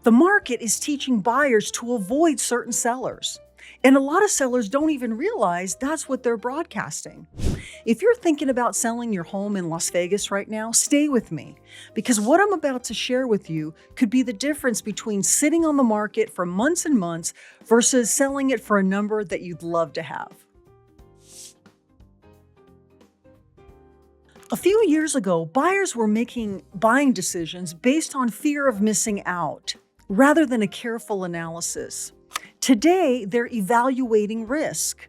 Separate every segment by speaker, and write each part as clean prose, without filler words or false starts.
Speaker 1: The market is teaching buyers to avoid certain sellers. And a lot of sellers don't even realize that's what they're broadcasting. If you're thinking about selling your home in Las Vegas right now, stay with me, because what I'm about to share with you could be the difference between sitting on the market for months and months versus selling it for a number that you'd love to have. A few years ago, buyers were making buying decisions based on fear of missing out, rather than a careful analysis. Today, they're evaluating risk.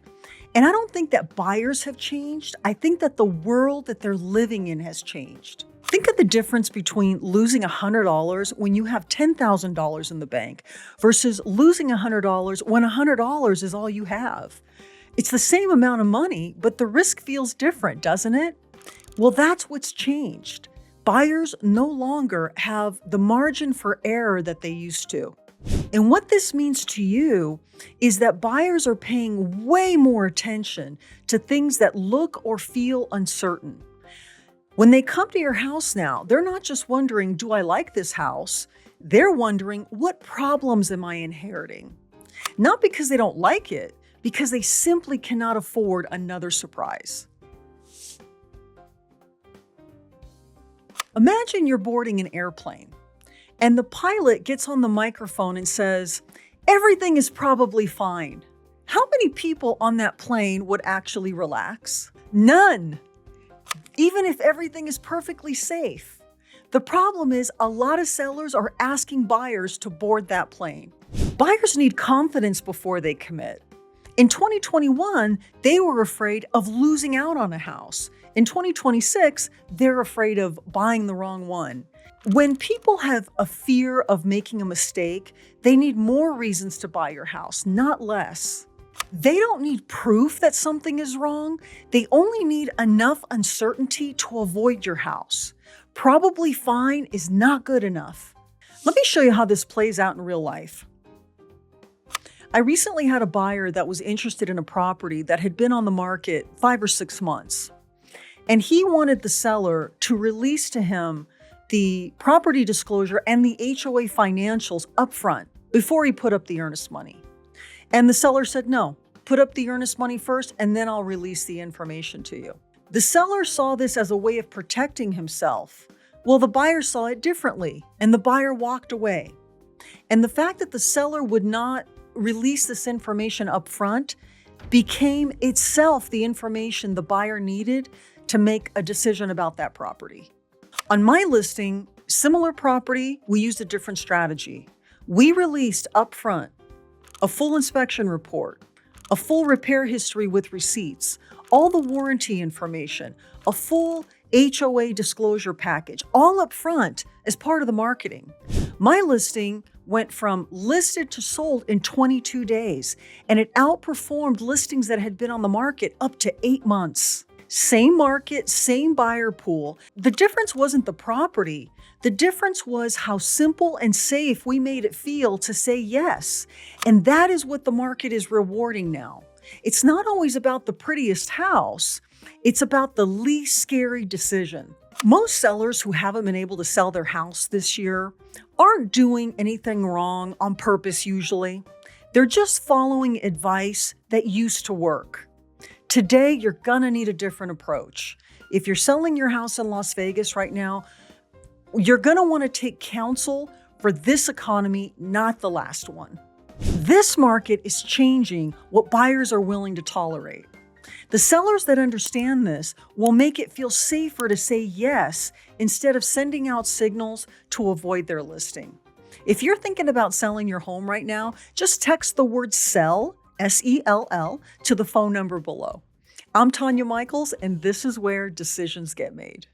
Speaker 1: And I don't think that buyers have changed. I think that the world that they're living in has changed. Think of the difference between losing $100 when you have $10,000 in the bank versus losing $100 when $100 is all you have. It's the same amount of money, but the risk feels different, doesn't it? Well, that's what's changed. Buyers no longer have the margin for error that they used to. And what this means to you is that buyers are paying way more attention to things that look or feel uncertain. When they come to your house now, they're not just wondering, do I like this house? They're wondering, what problems am I inheriting? Not because they don't like it, because they simply cannot afford another surprise. Imagine you're boarding an airplane, and the pilot gets on the microphone and says, everything is probably fine. How many people on that plane would actually relax? None. Even if everything is perfectly safe. The problem is a lot of sellers are asking buyers to board that plane. Buyers need confidence before they commit. In 2021, they were afraid of losing out on a house. In 2026, they're afraid of buying the wrong one. When people have a fear of making a mistake, they need more reasons to buy your house, not less. They don't need proof that something is wrong. They only need enough uncertainty to avoid your house. Probably fine is not good enough. Let me show you how this plays out in real life. I recently had a buyer that was interested in a property that had been on the market 5 or 6 months. And he wanted the seller to release to him the property disclosure and the HOA financials upfront before he put up the earnest money. And the seller said, no, put up the earnest money first, and then I'll release the information to you. The seller saw this as a way of protecting himself. Well, the buyer saw it differently, and the buyer walked away. And the fact that the seller would not release this information upfront became itself the information the buyer needed to make a decision about that property. On my listing, similar property, we used a different strategy. We released upfront a full inspection report, a full repair history with receipts, all the warranty information, a full HOA disclosure package, all upfront as part of the marketing. My listing went from listed to sold in 22 days, and it outperformed listings that had been on the market up to 8 months. Same market, same buyer pool. The difference wasn't the property. The difference was how simple and safe we made it feel to say yes. And that is what the market is rewarding now. It's not always about the prettiest house. It's about the least scary decision. Most sellers who haven't been able to sell their house this year aren't doing anything wrong on purpose usually. They're just following advice that used to work. Today, you're gonna need a different approach. If you're selling your house in Las Vegas right now, you're gonna wanna take counsel for this economy, not the last one. This market is changing what buyers are willing to tolerate. The sellers that understand this will make it feel safer to say yes instead of sending out signals to avoid their listing. If you're thinking about selling your home right now, just text the word SELL, S-E-L-L, to the phone number below. I'm Tania Michaels, and this is where decisions get made.